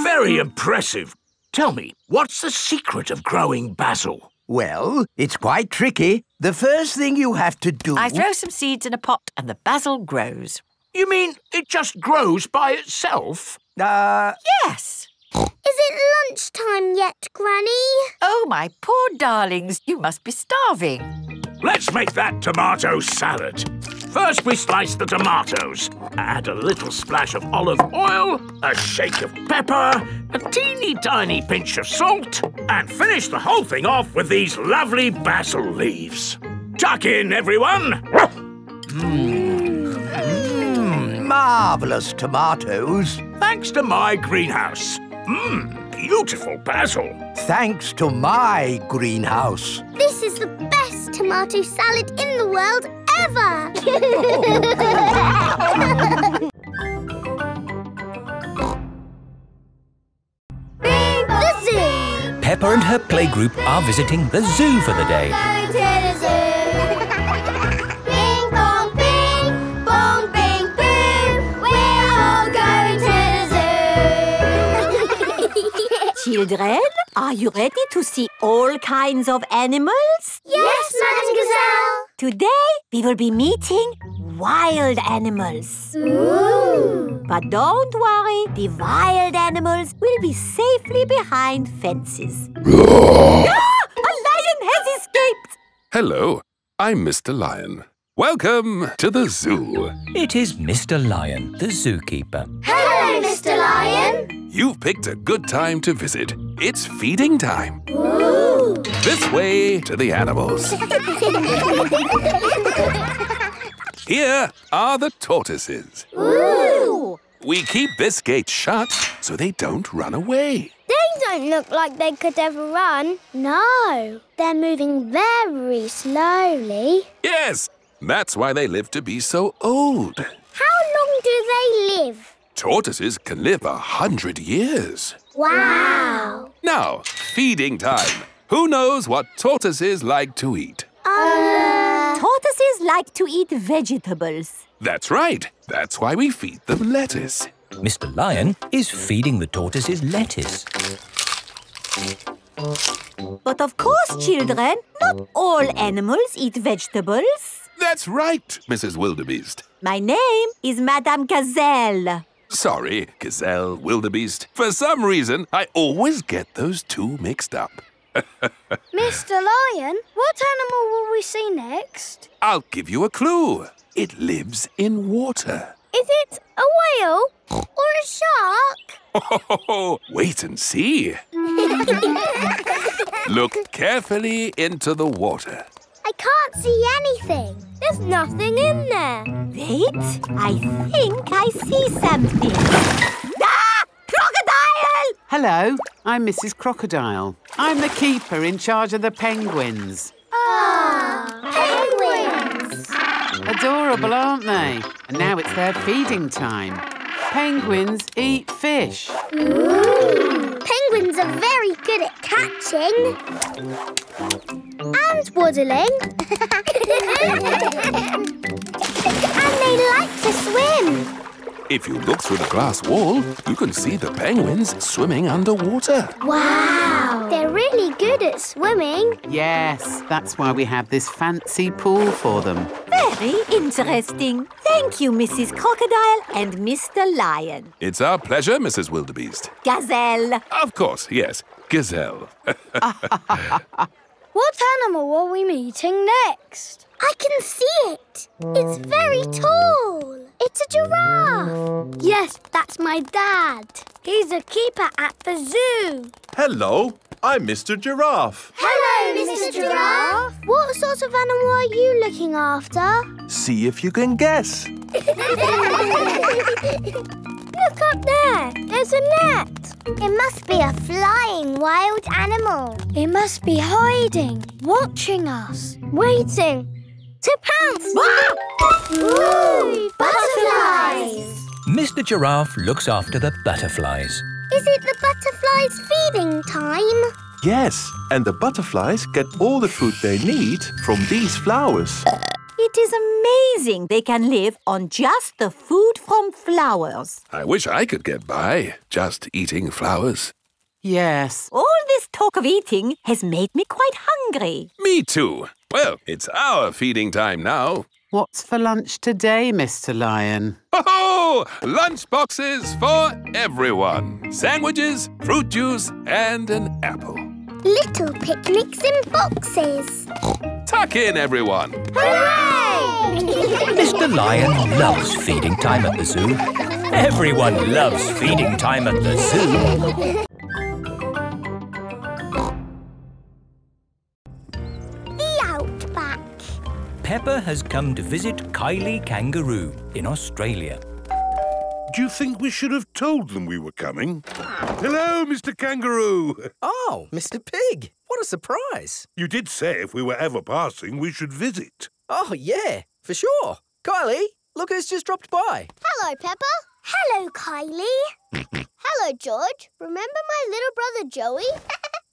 Very impressive. Tell me, what's the secret of growing basil? Well, it's quite tricky. The first thing you have to do... I throw some seeds in a pot and the basil grows. You mean it just grows by itself? Yes. Is it lunchtime yet, Granny? Oh, my poor darlings, you must be starving. Let's make that tomato salad. First we slice the tomatoes. Add a little splash of olive oil, a shake of pepper, a teeny tiny pinch of salt, and finish the whole thing off with these lovely basil leaves. Tuck in, everyone! Marvellous tomatoes. Thanks to my greenhouse. Beautiful basil. Thanks to my greenhouse. This is the best tomato salad in the world ever! The zoo! Peppa and her playgroup are visiting the zoo for the day. Going to the zoo! Bing bong bing, bong bing boom, we're all going to the zoo! Children, are you ready to see all kinds of animals? Yes, Madam Gazelle! Today, we will be meeting wild animals. Ooh. But don't worry, the wild animals will be safely behind fences. A lion has escaped! Hello, I'm Mr. Lion. Welcome to the zoo. It is Mr. Lion, the zookeeper. Hello, Mr. Lion! You've picked a good time to visit. It's feeding time. Ooh. This way to the animals. Here are the tortoises. Ooh. We keep this gate shut so they don't run away. They don't look like they could ever run. No, they're moving very slowly. Yes, that's why they live to be so old. How long do they live? Tortoises can live 100 years. Wow! Now, feeding time. Who knows what tortoises like to eat? Tortoises like to eat vegetables. That's right. That's why we feed them lettuce. Mr. Lion is feeding the tortoises lettuce. But of course, children, not all animals eat vegetables. That's right, Mrs. Wildebeest. My name is Madame Gazelle. Sorry, Gazelle, Wildebeest. For some reason, I always get those two mixed up. Mr. Lion, what animal will we see next? I'll give you a clue. It lives in water. Is it a whale or a shark? Oh, wait and see. Look carefully into the water. I can't see anything. There's nothing in there. Wait, I think I see something. Ah! Crocodile! Hello, I'm Mrs. Crocodile. I'm the keeper in charge of the penguins. Ah, penguins! Adorable, aren't they? And now it's their feeding time. Penguins eat fish. Ooh. Penguins are very good at catching. And waddling. And they like to swim. If you look through the glass wall, you can see the penguins swimming underwater. Wow! They're really good at swimming. Yes, that's why we have this fancy pool for them. Very interesting. Thank you, Mrs. Crocodile and Mr. Lion. It's our pleasure, Mrs. Wildebeest. Gazelle. Of course, yes. Gazelle. What animal are we meeting next? I can see it. It's very tall. It's a giraffe. Yes, that's my dad. He's a keeper at the zoo. Hello, I'm Mr. Giraffe. Hello, Mr. Giraffe. What sort of animal are you looking after? See if you can guess. Look up there. There's a net. It must be a flying wild animal. It must be hiding, watching us, waiting to pounce. Ooh, butterflies! Mr. Giraffe looks after the butterflies. Is it the butterflies' feeding time? Yes, and the butterflies get all the food they need from these flowers. It is amazing they can live on just the food from flowers. I wish I could get by just eating flowers. Yes. All this talk of eating has made me quite hungry. Me too. Well, it's our feeding time now. What's for lunch today, Mr. Lion? Oh, lunch boxes for everyone. Sandwiches, fruit juice, and an apple. Little picnics in boxes. Tuck in, everyone. Hooray! Mr. Lion loves feeding time at the zoo. Everyone loves feeding time at the zoo. The Outback. Peppa has come to visit Kylie Kangaroo in Australia. Do you think we should have told them we were coming? Hello, Mr. Kangaroo. Oh, Mr. Pig. What a surprise. You did say if we were ever passing, we should visit. Oh, yeah, for sure. Kylie, look who's just dropped by. Hello, Peppa. Hello, Kylie. Hello, George. Remember my little brother Joey?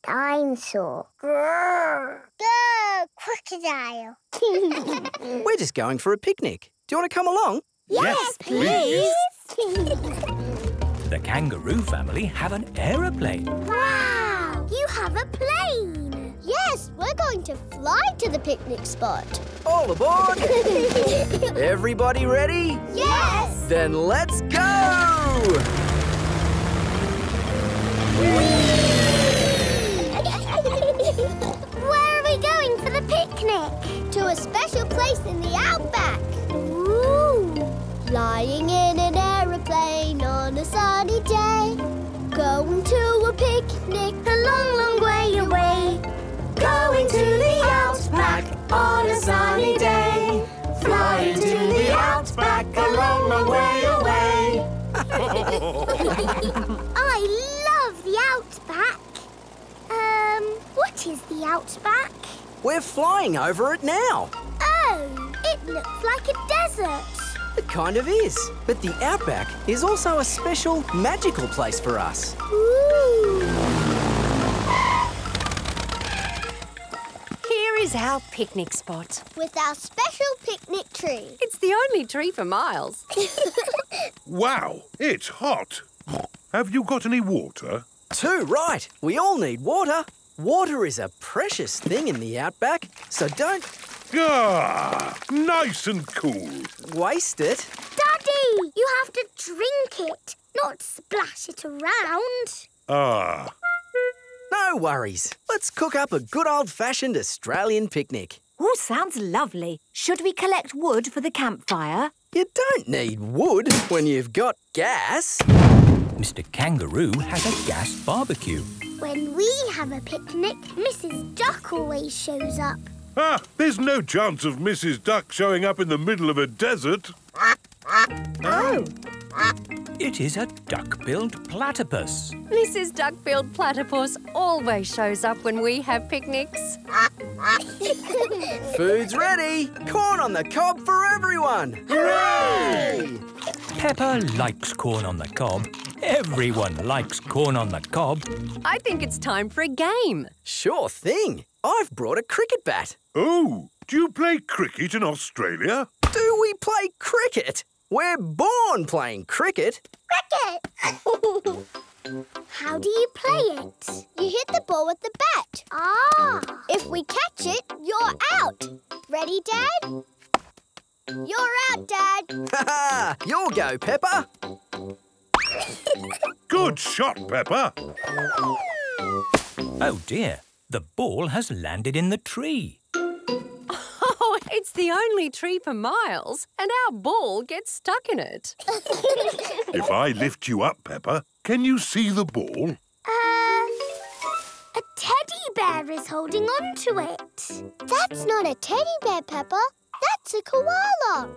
Dinosaur. Grrr. Grrr, crocodile. We're just going for a picnic. Do you want to come along? Yes, please. The Kangaroo family have an aeroplane. Wow! You have a plane. Yes, we're going to fly to the picnic spot. All aboard! Everybody ready? Yes! Then let's go! Where are we going for the picnic? To a special place in the Outback. Ooh! Flying in an aeroplane on a sunny day. Going to a picnic a long, long way away. Going to the Outback on a sunny day. Flying to the Outback a long, long way away. I love the Outback. What is the Outback? We're flying over it now. Oh, it looks like a desert. It kind of is. But the Outback is also a special, magical place for us. Ooh. Here is our picnic spot. With our special picnic tree. It's the only tree for miles. Wow, it's hot. Have you got any water? Too right. We all need water. Water is a precious thing in the Outback, so don't... Ah, nice and cool. Waste it. Daddy, you have to drink it, not splash it around. Ah. No worries. Let's cook up a good old-fashioned Australian picnic. Oh, sounds lovely. Should we collect wood for the campfire? You don't need wood when you've got gas. Mr. Kangaroo has a gas barbecue. When we have a picnic, Mrs. Duck always shows up. Ah, there's no chance of Mrs. Duck showing up in the middle of a desert. Oh. It is a duck-billed platypus. Mrs. Duck-billed Platypus always shows up when we have picnics. Food's ready. Corn on the cob for everyone. Hooray! Peppa likes corn on the cob. Everyone likes corn on the cob. I think it's time for a game. Sure thing. I've brought a cricket bat. Oh, do you play cricket in Australia? Do we play cricket? We're born playing cricket. Cricket! How do you play it? You hit the ball with the bat. Ah! If we catch it, you're out. Ready, Dad? You're out, Dad. Ha-ha! You'll go, Peppa. Good shot, Peppa. Oh, dear. The ball has landed in the tree. Oh, it's the only tree for miles, and our ball gets stuck in it. If I lift you up, Peppa, can you see the ball? A teddy bear is holding on to it. That's not a teddy bear, Peppa. That's a koala.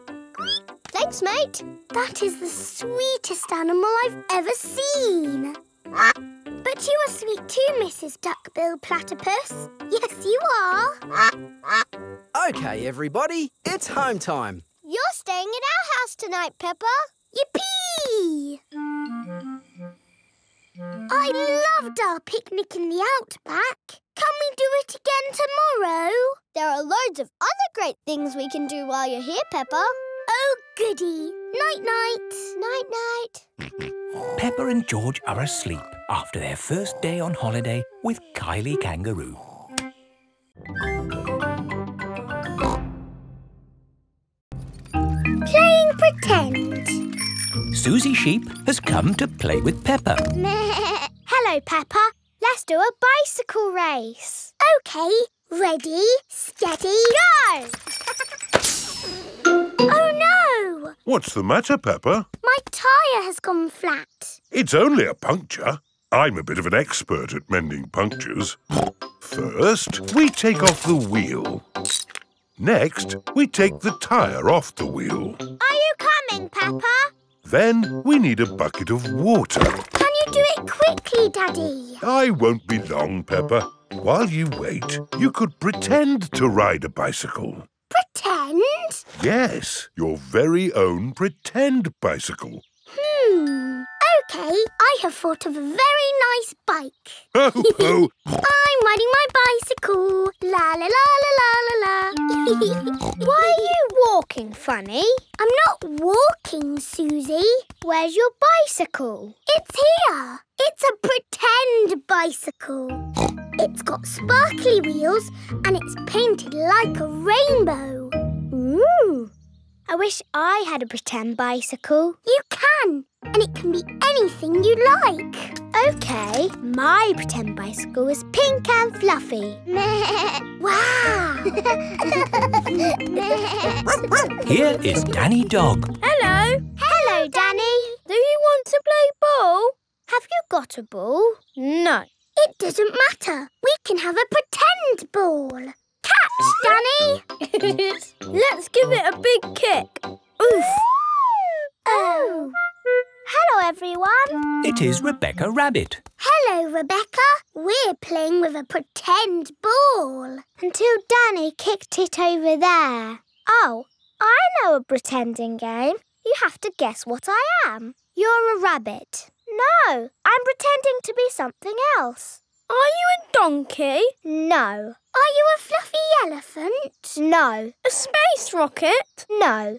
Thanks, mate. That is the sweetest animal I've ever seen. But you are sweet too, Mrs. Duck-billed Platypus. Yes, you are. OK, everybody, it's home time. You're staying at our house tonight, Peppa. Yippee! I loved our picnic in the Outback. Can we do it again tomorrow? There are loads of other great things we can do while you're here, Peppa. Oh, goody. Night-night. Night-night. Peppa and George are asleep after their first day on holiday with Kylie Kangaroo. Playing pretend. Suzy Sheep has come to play with Peppa. Hello, Peppa. Let's do a bicycle race. OK. Ready, steady, go! Oh, no! What's the matter, Peppa? My tyre has gone flat. It's only a puncture. I'm a bit of an expert at mending punctures. First, we take off the wheel. Next, we take the tyre off the wheel. Are you coming, Peppa? Then we need a bucket of water. Can you do it quickly, Daddy? I won't be long, Peppa. While you wait, you could pretend to ride a bicycle. Pretend? Yes, your very own pretend bicycle. OK, I have thought of a very nice bike. Ho, ho! I'm riding my bicycle. La la la la la la la. Why are you walking funny? I'm not walking, Suzy. Where's your bicycle? It's here. It's a pretend bicycle. It's got sparkly wheels and it's painted like a rainbow. Ooh. I wish I had a pretend bicycle. You can, and it can be anything you like. OK, my pretend bicycle is pink and fluffy. Wow! Here is Danny Dog. Hello. Hello, Danny. Do you want to play ball? Have you got a ball? No. It doesn't matter. We can have a pretend ball. Catch, Danny! Let's give it a big kick. Oof! Oh! Hello, everyone. It is Rebecca Rabbit. Hello, Rebecca. We're playing with a pretend ball. Until Danny kicked it over there. Oh, I know a pretending game. You have to guess what I am. You're a rabbit. No, I'm pretending to be something else. Are you a donkey? No. Are you a fluffy elephant? No. A space rocket? No.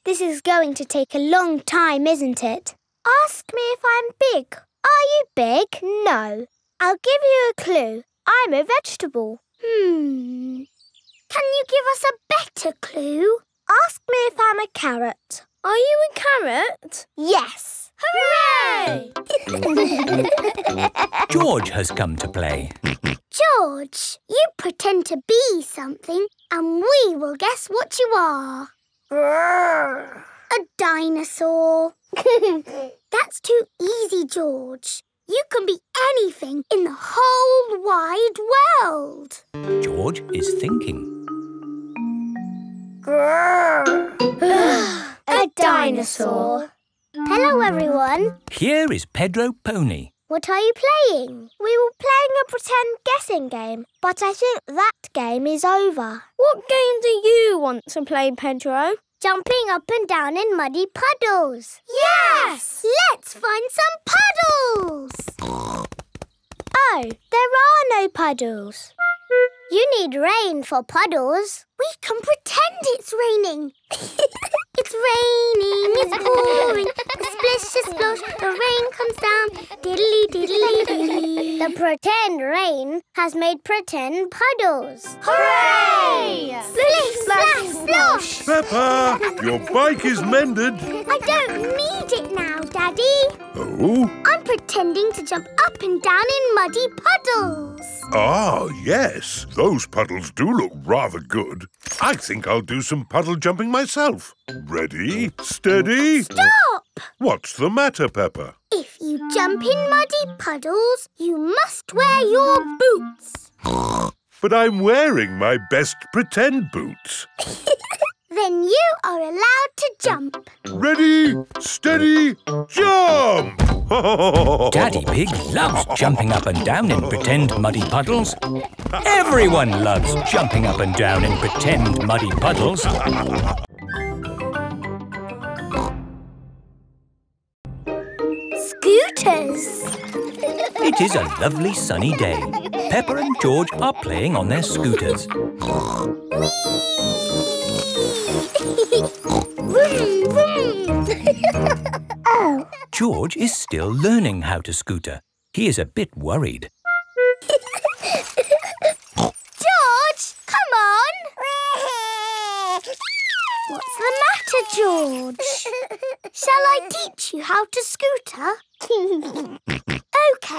This is going to take a long time, isn't it? Ask me if I'm big. Are you big? No. I'll give you a clue. I'm a vegetable. Can you give us a better clue? Ask me if I'm a carrot. Are you a carrot? Yes. Hooray! George has come to play. George, you pretend to be something and we will guess what you are. A dinosaur. That's too easy, George. You can be anything in the whole wide world. George is thinking. A dinosaur. Hello, everyone. Here is Pedro Pony. What are you playing? We were playing a pretend guessing game, but I think that game is over. What game do you want to play, Pedro? Jumping up and down in muddy puddles. Yes! Let's find some puddles! Oh, there are no puddles. You need rain for puddles. We can pretend it's raining. It's raining, it's pouring, a splish, a splosh, the rain comes down, diddly diddly diddly. The pretend rain has made pretend puddles. Hooray! Splish, splash, splosh! Peppa, your bike is mended. I don't need it now, Daddy. Oh? I'm pretending to jump up and down in muddy puddles. Ah, yes. Those puddles do look rather good. I think I'll do some puddle jumping myself. Ready, steady... Stop! What's the matter, Peppa? If you jump in muddy puddles, you must wear your boots. But I'm wearing my best pretend boots. Then you are allowed to jump. Ready, steady, jump! Daddy Pig loves jumping up and down in pretend muddy puddles. Everyone loves jumping up and down in pretend muddy puddles. Scooters! It is a lovely sunny day. Peppa and George are playing on their scooters. Oh. George is still learning how to scooter. He is a bit worried. George, come on! What's the matter, George? Shall I teach you how to scooter? OK,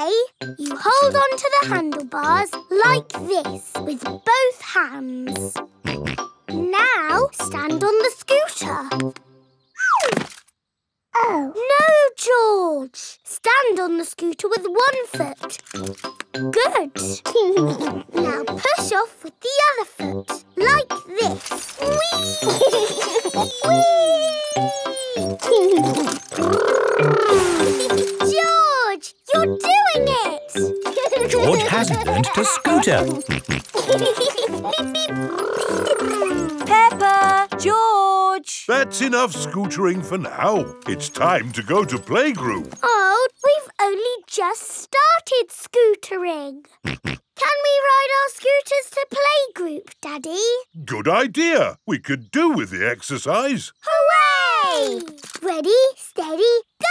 you hold on to the handlebars like this with both hands. Now stand on the scooter. Oh. No, George. Stand on the scooter with one foot. Good. Now push off with the other foot, like this. Whee! George, you're doing it! George has learned to scooter. Peppa! George! That's enough scootering for now. It's time to go to playgroup. Oh, we've only just started scootering. Can we ride our scooters to playgroup, Daddy? Good idea. We could do with the exercise. Hooray! Ready, steady, go!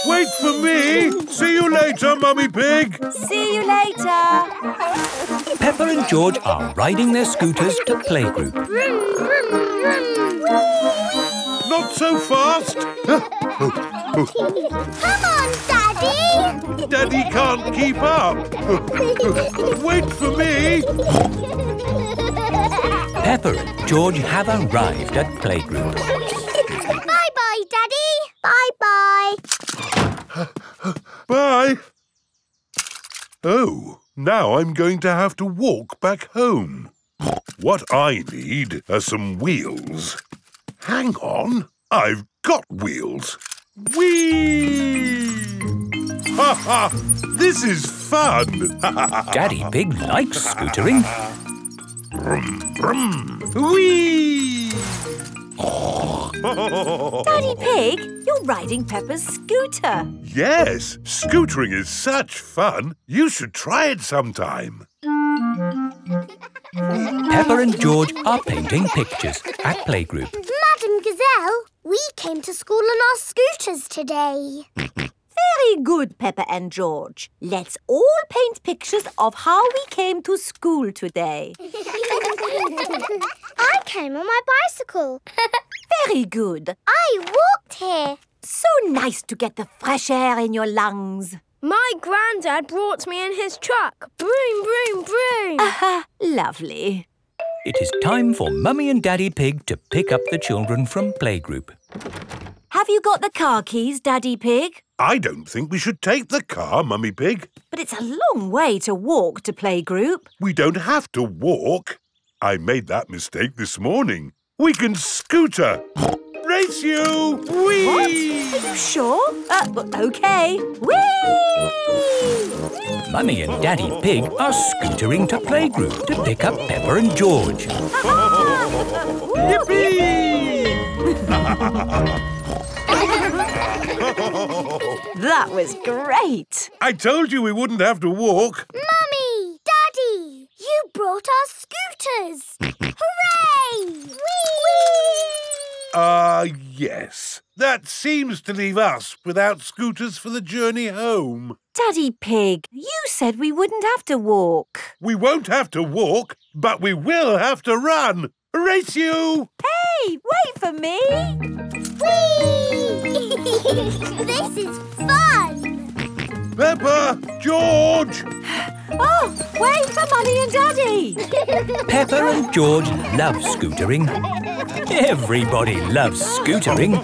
Wait for me. See you later, Mummy Pig. See you later. Peppa and George are riding their scooters to playgroup. Not so fast. Come on, Daddy! Daddy can't keep up. Wait for me. Peppa and George have arrived at playgroup. Bye-bye, Daddy. Bye-bye. Bye. Oh, now I'm going to have to walk back home. What I need are some wheels. Hang on, I've got wheels. Whee! Ha ha! This is fun! Daddy Pig likes scootering. Brum, brum. Whee! Daddy Pig, you're riding Peppa's scooter. Yes, scootering is such fun. You should try it sometime. Peppa and George are painting pictures at playgroup. Madam Gazelle, we came to school on our scooters today. Very good, Peppa and George. Let's all paint pictures of how we came to school today. I came on my bicycle. Very good. I walked here. So nice to get the fresh air in your lungs. My granddad brought me in his truck. Broom, broom, broom. Lovely. It is time for Mummy and Daddy Pig to pick up the children from playgroup. Have you got the car keys, Daddy Pig? I don't think we should take the car, Mummy Pig. But it's a long way to walk to playgroup. We don't have to walk. I made that mistake this morning. We can scooter. Race you! Whee! What? Are you sure? OK. Whee! Mummy and Daddy Pig are scootering to playgroup to pick up Peppa and George. Yippee! That was great. I told you we wouldn't have to walk. Mummy! Daddy! You brought our scooters! Hooray! Whee! Yes. That seems to leave us without scooters for the journey home. Daddy Pig, you said we wouldn't have to walk. We won't have to walk, but we will have to run. Race you! Hey, wait for me. Whee! This is fun! Peppa! George! Oh, wait for Mummy and Daddy. Peppa and George love scootering. Everybody loves scootering.